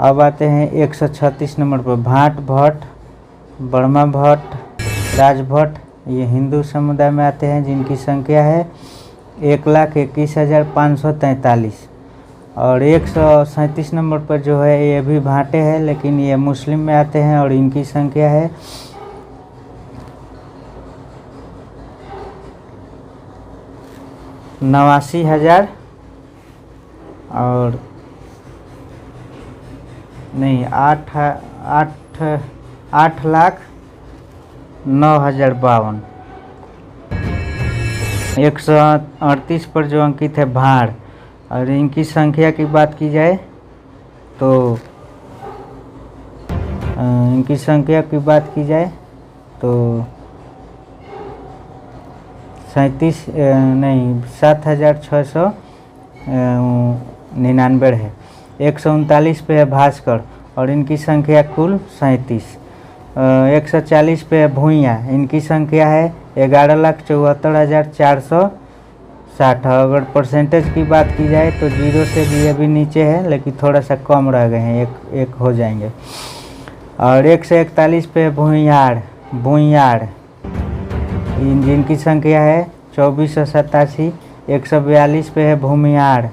अब आते हैं 136 नंबर पर भाट भट्ट, बर्मा भट्ट, राजभट्ट, ये हिंदू समुदाय में आते हैं जिनकी संख्या है 1,21,543। और 137 नंबर पर जो है ये भी भाटे हैं लेकिन ये मुस्लिम में आते हैं और इनकी संख्या है 89,000। और नहीं 8,09,052। 138 पर जो अंकित है भाड़, और इनकी संख्या की बात की जाए तो इनकी संख्या की बात की जाए तो 7,699 है। 139 पे है भास्कर और इनकी संख्या कुल 37। 140 पे है भूइयाँ, इनकी संख्या है 11,74,460। अगर परसेंटेज की बात की जाए तो 0 से भी अभी नीचे है, लेकिन थोड़ा सा कम रह गए हैं, एक हो जाएंगे। और 141 पे है भूइयाड़, जिनकी संख्या है 2487। 142 पे है भूमियाड़,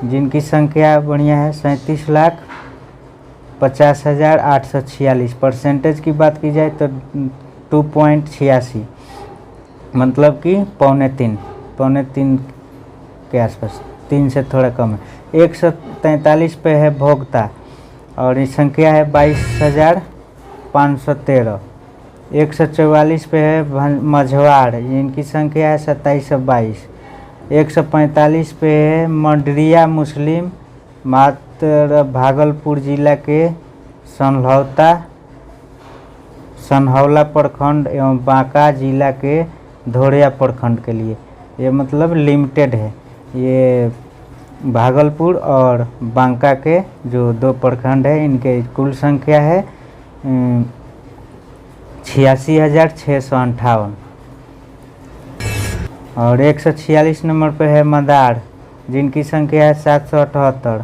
जिनकी संख्या बढ़िया है 37,50,846। परसेंटेज की बात की जाए तो 2.86, मतलब कि पौने तीन के आसपास, 3 से थोड़ा कम है। 143 पे है भोक्ता और इस संख्या है 22,513। 144 पे है मझवाड़, जिनकी संख्या है 2722। 145 पे है मंडरिया मुस्लिम, मात्र भागलपुर जिला के सनहौला प्रखंड एवं बांका जिला के धोरिया प्रखंड के लिए, ये मतलब लिमिटेड है। ये भागलपुर और बांका के जो 2 प्रखंड है, इनके कुल संख्या है 86,658। और 146 नंबर पे है मदार, जिनकी संख्या है 778।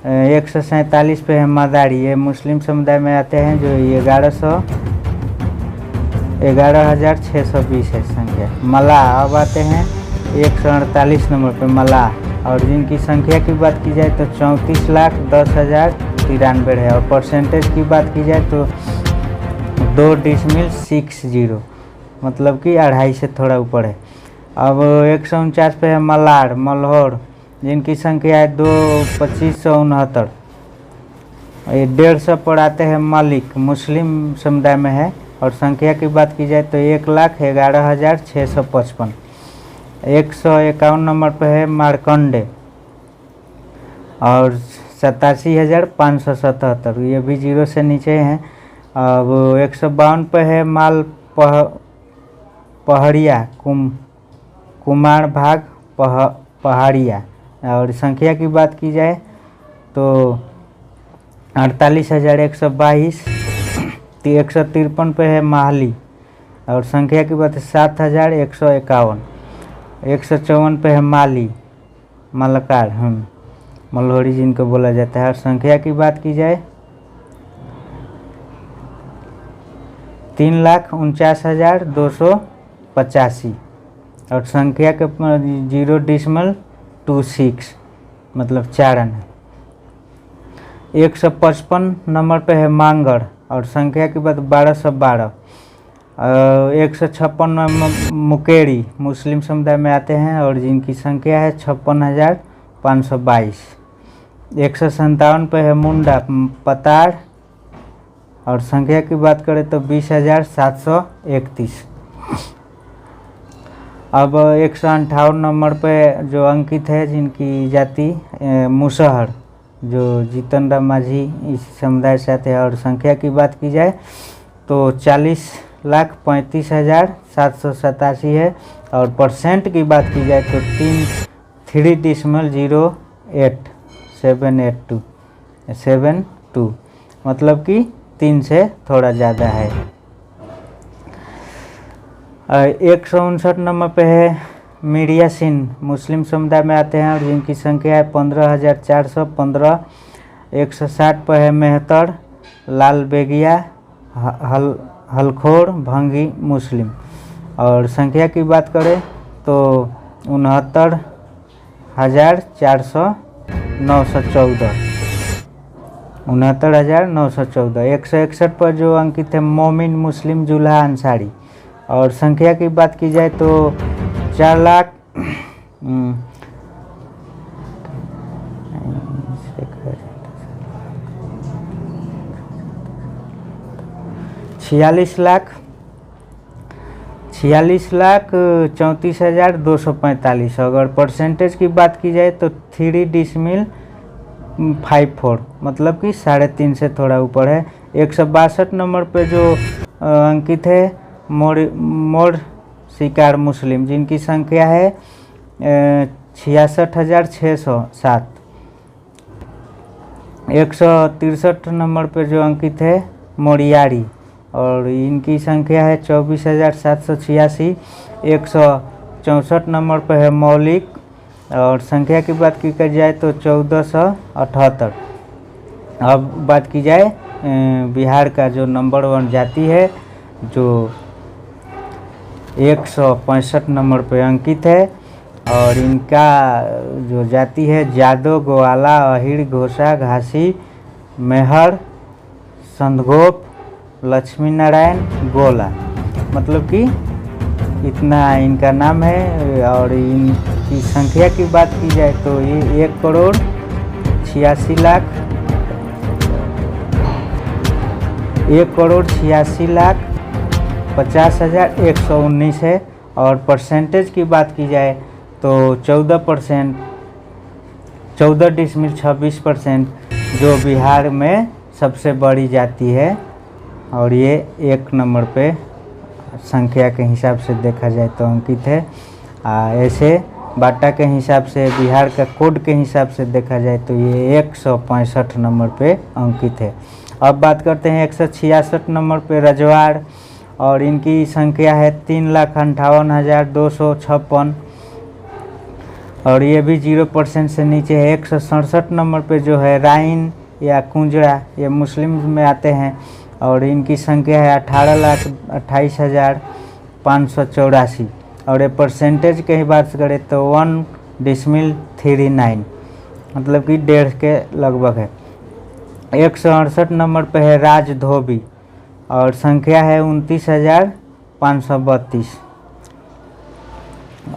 147 पे है मदारी, ये मुस्लिम समुदाय में आते हैं, जो 11,620 है संख्या। मलाह अब आते हैं 148 नंबर पे मलाह, और जिनकी संख्या की बात की जाए तो 34,10,093 है। और परसेंटेज की बात की जाए तो 2.60, मतलब कि 2.5 से थोड़ा ऊपर है। अब 149 पे है मल्होर, जिनकी संख्या है 2569। 150 पर आते हैं मलिक, मुस्लिम समुदाय में है, और संख्या की बात की जाए तो 1,11,655। 151 नंबर पे है मार्कंडे और 87,577, ये भी 0 से नीचे हैं। अब 152 पे है माल पहड़िया, कुमार भाग पहाड़िया, और संख्या की बात की जाए तो 48,122। 153 पे है माहली, और संख्या की बात है 7,151। 154 पे है मलकार, मल्होरी जिनको बोला जाता है, और संख्या की बात की जाए 3,49,285, और संख्या के 0.26, मतलब 4 आना। 155 नंबर पे है मांगड़, और संख्या की बात 1212। 156 में मुकेरी, मुस्लिम समुदाय में आते हैं, और जिनकी संख्या है 56,522। 157 पे है मुंडा पताड़, और संख्या की बात करें तो 20,731। अब 158 नंबर पे जो अंकित है, जिनकी जाति मुसहर, जो जीतन राम मांझी इस समुदाय से आते हैं, और संख्या की बात की जाए तो 40,35,787 है। और परसेंट की बात की जाए तो 3.08782, मतलब कि 3 से थोड़ा ज़्यादा है। 159 नंबर पे है मीडिया सिंह, मुस्लिम समुदाय में आते हैं, और जिनकी संख्या है 15,415। 160 पे है मेहतर लाल बेगिया हलखोर भंगी मुस्लिम, और संख्या की बात करें तो 69,914। 69,914। 161 पर जो अंकित है मोमिन मुस्लिम जुल्हा अंसारी, और संख्या की बात की जाए तो 4 लाख 4 46,34,245। अगर परसेंटेज की बात की जाए तो 3.54 मतलब कि 3.5 से थोड़ा ऊपर है। 162 नंबर पे जो अंकित है मोर शिकार मुस्लिम, जिनकी संख्या है 66,607। 163 नंबर पे जो अंकित है मोरियारी, और इनकी संख्या है 24,786। 164 नंबर पे है मौलिक, और संख्या की बात की जाए तो 1478। अब बात की जाए बिहार का जो नंबर 1 जाति है, जो 165 नंबर पे अंकित है, और इनका जो जाति है जादव, ग्वाला, अहिर, घोषा, घासी, मेहर, संधगोप, लक्ष्मी नारायण, गोला, मतलब कि इतना इनका नाम है। और इनकी संख्या की बात की जाए तो ये 1,86,50,119 है। और परसेंटेज की बात की जाए तो 14%, 14.26%, जो बिहार में सबसे बड़ी जाति है। और ये 1 नंबर पे संख्या के हिसाब से देखा जाए तो अंकित है। ऐसे बाटा के हिसाब से, बिहार का कोड के हिसाब से देखा जाए तो ये 165 नंबर पे अंकित है। अब बात करते हैं 166 नंबर पे रजवाड़, और इनकी संख्या है 3,58,256। और ये भी 0% से नीचे है। 167 नंबर पे जो है राइन या कुंजड़ा, ये मुस्लिम में आते हैं, और इनकी संख्या है 18,28,584। और ये परसेंटेज की ही बात करें तो 1.39 मतलब कि 1.5 के लगभग है। 168 नंबर पे है राज धोबी, और संख्या है 29,532।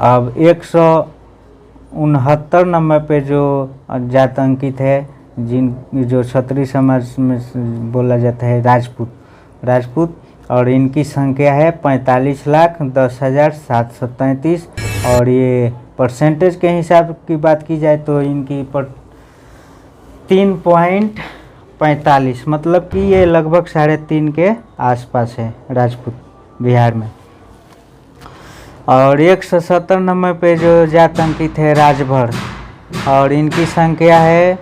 अब 169 नंबर पे जो जात अंकित है, जो क्षत्रिय समाज में बोला जाता है राजपूत, और इनकी संख्या है 45,10,733। और ये परसेंटेज के हिसाब की बात की जाए तो इनकी 3.45 मतलब कि ये लगभग 3.5 के आसपास है राजपूत बिहार में। और 170 नंबर पे जो जात अंकित है राजभर, और इनकी संख्या है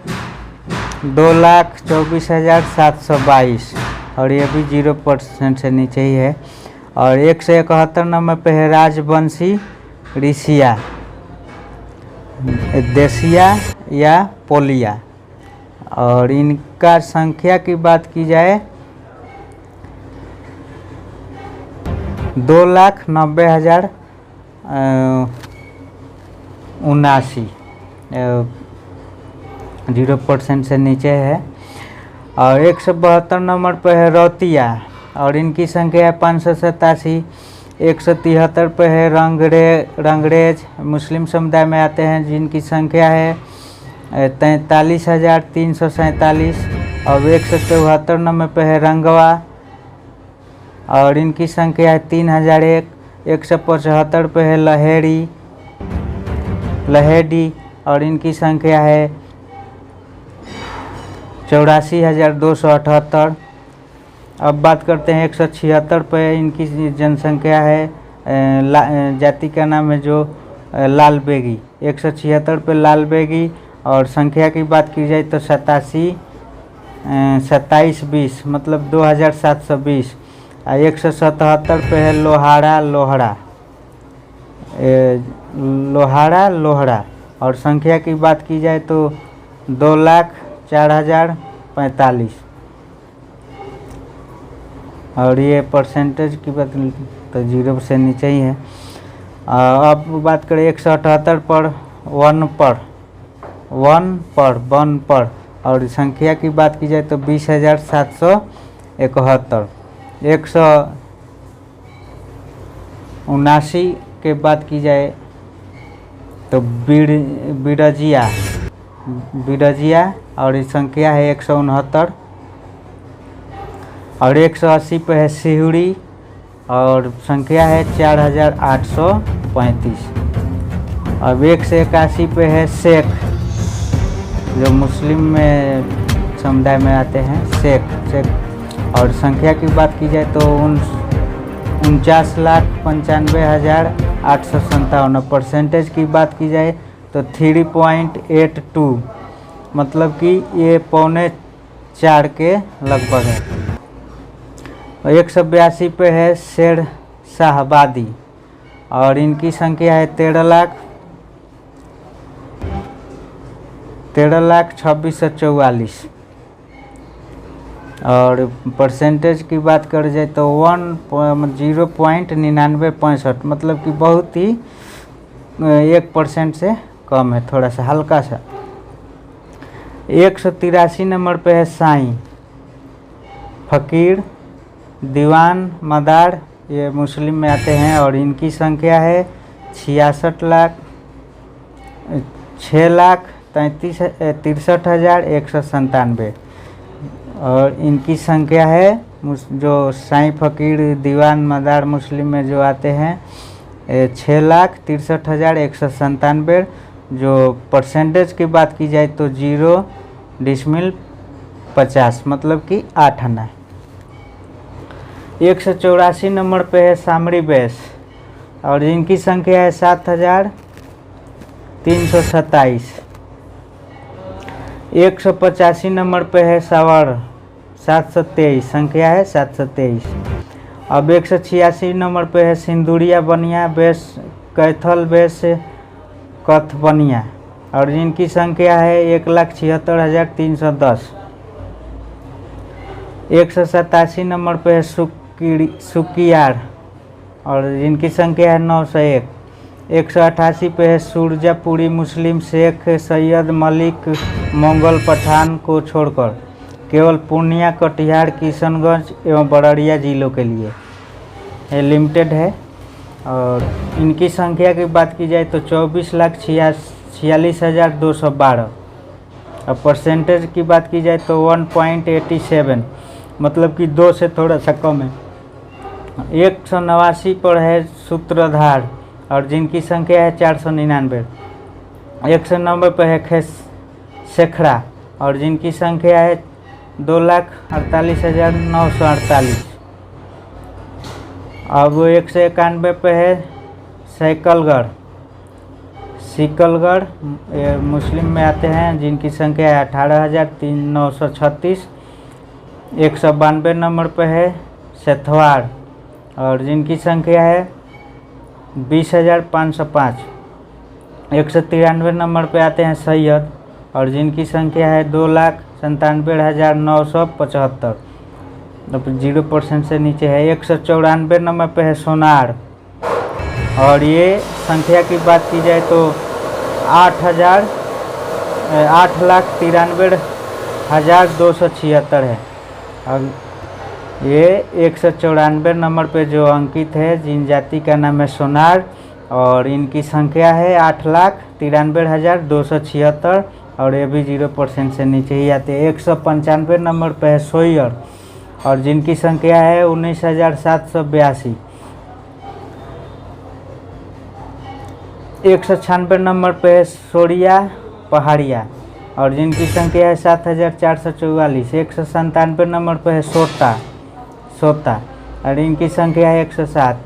2,24,722। और ये भी 0% से नीचे ही है। और 171 नंबर पे है राजवंशी ऋषिया, देसिया या पोलिया, और इनका संख्या की बात की जाए 2,90,079, 0% से नीचे है। और 172 नंबर पर है रौतिया, और इनकी संख्या है 587। 173 पे है रंगरेज, मुस्लिम समुदाय में आते हैं, जिनकी संख्या है 43,347। और 174 नंबर पे है रंगवा, और इनकी संख्या है 3,001। 175 पे है लहेडी, और इनकी संख्या है 84,278। अब बात करते हैं 176 पे, इनकी जनसंख्या है, जाति का नाम है जो लाल बेगी। 176 पे लाल बेगी, और संख्या की बात की जाए तो 2720 मतलब 2,720। 177 पे है लोहाड़ा, और संख्या की बात की जाए तो 2,04,045। और ये परसेंटेज की बात तो 0 से नीचे ही है। अब बात करें 178 पर वन पर, और संख्या की बात की जाए तो 20,771। 179 के बात की जाए तो बिरजिया, और इस संख्या है 169। और 180 पे है सिहुड़ी और संख्या है 4835। अब 181 पे है शेख, जो मुस्लिम में समुदाय में आते हैं, शेख। और संख्या की बात की जाए तो 49,95,857। परसेंटेज की बात की जाए तो 3.82, मतलब कि ये 3.25 के लगभग है। और 182 पे है शेर शाहबादी और इनकी संख्या है 13,26,44। और परसेंटेज की बात कर जाए तो 0.9965, मतलब कि बहुत ही 1% से कम है, थोड़ा सा हल्का सा। 183 नंबर पे है साईं, फ़कीर, दीवान, मदार, ये मुस्लिम में आते हैं और इनकी संख्या है 6,63,197। और इनकी संख्या है, जो साईं, फ़कीर, दीवान, मदार मुस्लिम में जो आते हैं 6,63,197। जो परसेंटेज की बात की जाए तो 0.50, मतलब कि 8 आना। 184 नंबर पे है सामरी बैस और इनकी संख्या है 7,327। 185 नंबर पे है सावर, 723, संख्या है 723। अब 186 नंबर पे है सिंदूरिया बनिया बेस, कैथल बेस, कथ बनिया और इनकी संख्या है 1,76,310। 187 नंबर पे है सुकियार और इनकी संख्या है 901। 188 पे है सूरजापुरी मुस्लिम, शेख सैयद मलिक मंगल पठान को छोड़कर केवल पूर्णिया, कटिहार, किशनगंज एवं बड़ौदा जिलों के लिए ये लिमिटेड है। और इनकी संख्या की बात की जाए तो 24,46,212। अब परसेंटेज की बात की जाए तो 1.87, मतलब कि 2 से थोड़ा सा कम है। 189 पर है सूत्रधार और जिनकी संख्या है 499। 190 पर है शेखड़ा और जिनकी संख्या है 2,48,948। अब 191 पे है सिकलगढ़ मुस्लिम में आते हैं, जिनकी संख्या है 18,936। 192 नंबर पे है सेथवाड़ और जिनकी संख्या है 20,505। 193 नंबर पे आते हैं सैयद और जिनकी संख्या है 2,97,975, मतलब 0% से नीचे है। 194 नंबर पे है सोनार और ये संख्या की बात की जाए तो 8,93,276 है। और ये 194 नंबर पे जो अंकित है, जिन जाति का नाम है सोनार और इनकी संख्या है 8,93,276 और ये भी 0% से नीचे ही आते हैं। 195 नंबर पे है सोयर और जिनकी संख्या है 19,782। 196 नंबर पे है सोरिया पहाड़िया और जिनकी संख्या है 7,444। 197 नंबर पे है सोता और इनकी संख्या है 107।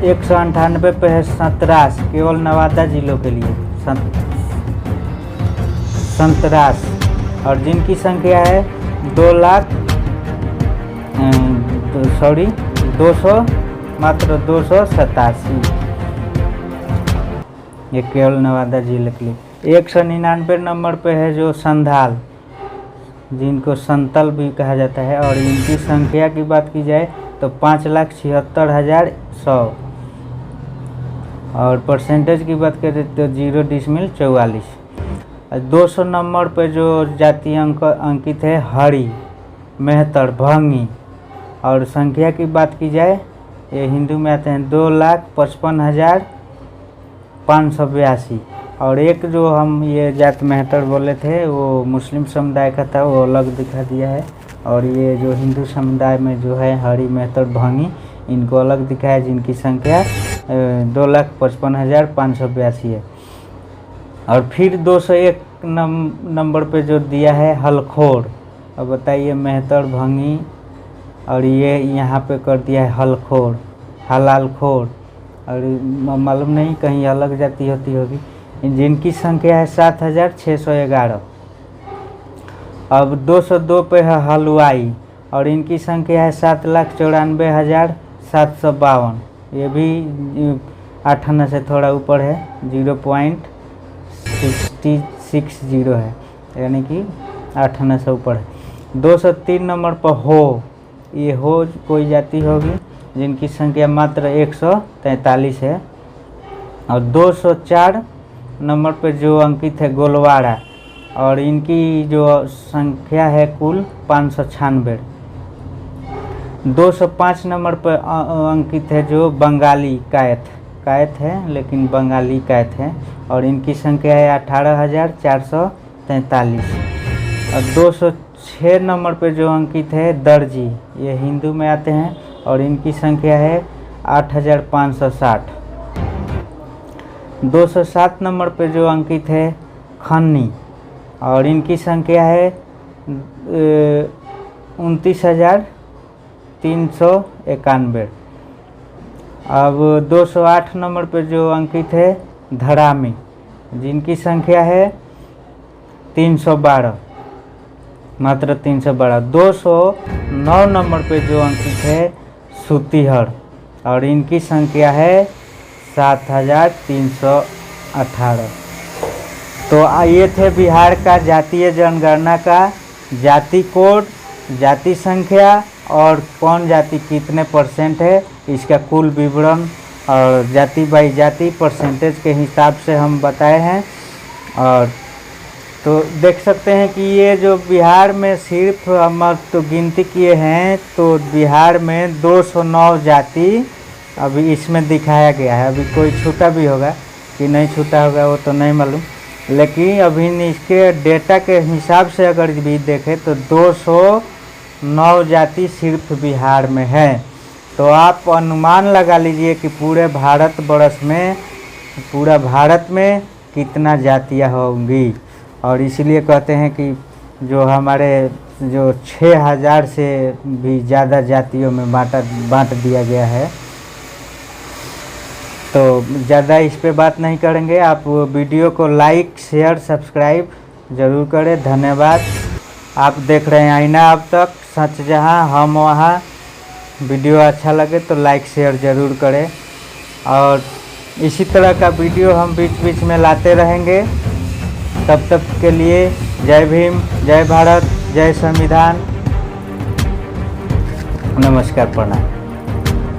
198 पे है संतरास, केवल नवादा जिलों के लिए संतरास और जिनकी संख्या है 287। ये केवल नवादा जिले के लिए। 199 नंबर पे है जो संधाल, जिनको संतल भी कहा जाता है और इनकी संख्या की बात की जाए तो 5,76,100 और परसेंटेज की बात करें तो 0.44। 200 नंबर पे जो जाति अंकित है हरी, मेहतर, भंगी और संख्या की बात की जाए, ये हिंदू में आते हैं 2,55,582 और एक जो हम ये जात मेहतर बोले थे वो मुस्लिम समुदाय का था, वो अलग दिखा दिया है। और ये जो हिंदू समुदाय में जो है हरि मेहतर भंगी, इनको अलग दिखाया, जिनकी संख्या 2,55,582 है। और फिर 201 नंबर पे जो दिया है हलखोर। अब बताइए मेहतर भंगी और ये यहाँ पे कर दिया है हलखोर, हलालखोर, और मालूम नहीं कहीं अलग जाति होती होगी, जिनकी संख्या है 7,611। अब 202 पे है हलवाई और इनकी संख्या है 7,94,752। ये भी 8 आना से थोड़ा ऊपर है, 0.60 है, यानी कि 8 आना से ऊपर है। 203 नंबर पर हो, ये हो कोई जाति होगी जिनकी संख्या मात्र 143 है। और 204 नंबर पर जो अंकित है गोलवाड़ा और इनकी जो संख्या है कुल 596। 205 नंबर पर अंकित है जो बंगाली कायथ है, लेकिन बंगाली कायथ है और इनकी संख्या है 18,443। और 206 नंबर पे जो अंकित है दर्जी, ये हिंदू में आते हैं और इनकी संख्या है 8,560। 207 नंबर पे जो अंकित है खन्नी और इनकी संख्या है 29,391। अब 208 नंबर पे जो अंकित है धरामी, जिनकी संख्या है 312, मात्र 312। 209 नंबर पे जो अंकित है सूतीहर और इनकी संख्या है 7,318। तो ये थे बिहार का जातीय जनगणना का जाति कोड, जाति संख्या और कौन जाति कितने परसेंट है, इसका कुल विवरण और जाति बाई जाति परसेंटेज के हिसाब से हम बताए हैं। और तो देख सकते हैं कि ये जो बिहार में सिर्फ हम तो गिनती किए हैं तो बिहार में 209 जाति अभी इसमें दिखाया गया है। अभी कोई छूटा भी होगा कि नहीं छूटा होगा वो तो नहीं मालूम, लेकिन अभी इसके डेटा के हिसाब से अगर भी देखें तो 209 जाति सिर्फ बिहार में है। तो आप अनुमान लगा लीजिए कि पूरे भारत में कितना जातियाँ होंगी। और इसलिए कहते हैं कि जो हमारे जो 6,000 से भी ज़्यादा जातियों में बांट दिया गया है। तो ज़्यादा इस पे बात नहीं करेंगे, आप वीडियो को लाइक शेयर सब्सक्राइब ज़रूर करें। धन्यवाद। आप देख रहे हैं आईना अब तक, सच जहां हम वहां। वीडियो अच्छा लगे तो लाइक शेयर ज़रूर करें और इसी तरह का वीडियो हम बीच बीच में लाते रहेंगे। तब तक के लिए जय भीम, जय भारत, जय संविधान, नमस्कार, प्रणाम।